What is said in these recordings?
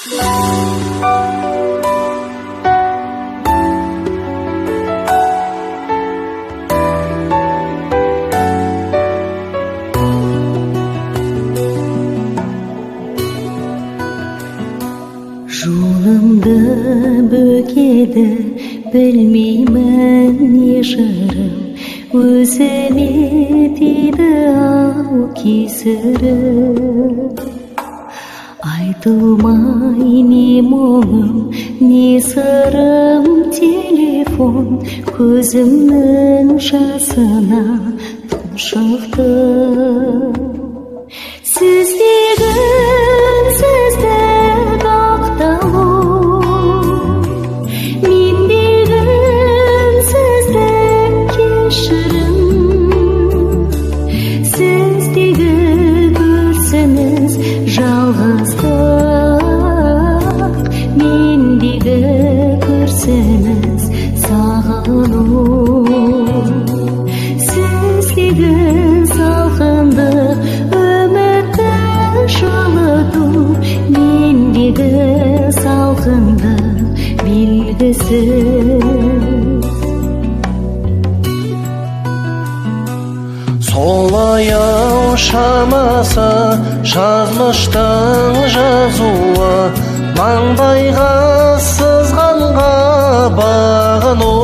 Жолымды бөгеді білмеймін не жырым, өзіме тиді ау кесірім. Айтылмай не мұңым, не сырым, телефон көзімнің жасына тұншықты. Сіздегі сіздік ақталу, мендегі сіздік кешірім. Сіздегі көрсіңіз жалғыздық, мендегі көрсіңіз сағыну. Сіздегі салқындық үмітті жылыту, мендегі салқындық белгісіз. Солаяу шамасы жазмыштың жазуы, маңдайға сызғанға бағыну.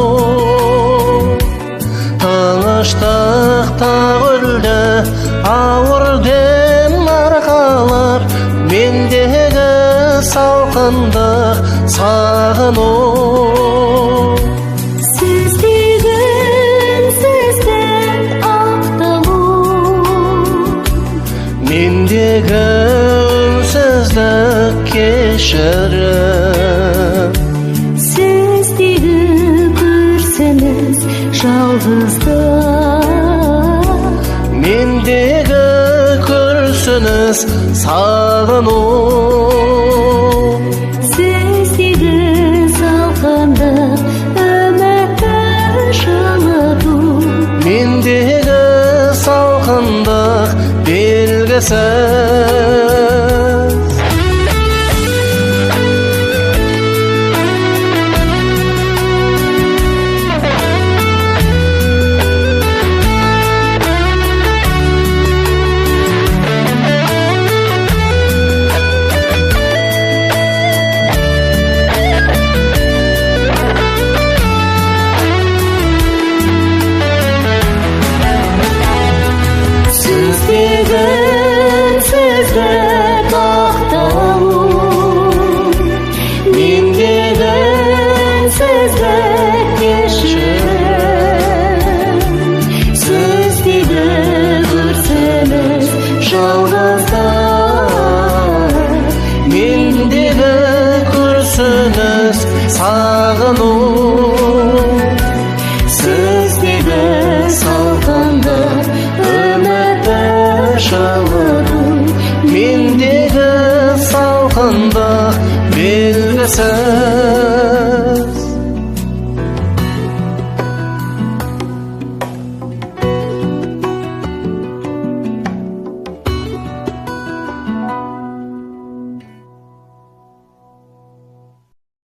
Тыныштықта гүлді ауыр дем арқалап, мендегі салқындық сағыну. Мендегі үнсіздік кешірім. Сіздегі көрсіңіз жалғыздық, мендегі көрсіңіз сағыну. Сіздегі салқындық үмітті жылыту, мендегі салқындық белгісіз. Сіздегі сіздік ақталу, мендегі сіздік кешірім. Сіздегі көрсіңіз жалғыздық, мендегі көрсіңіз сағыну. Сіздегі салқындық үмітті жылыту, мендегі салқындық белгісіз.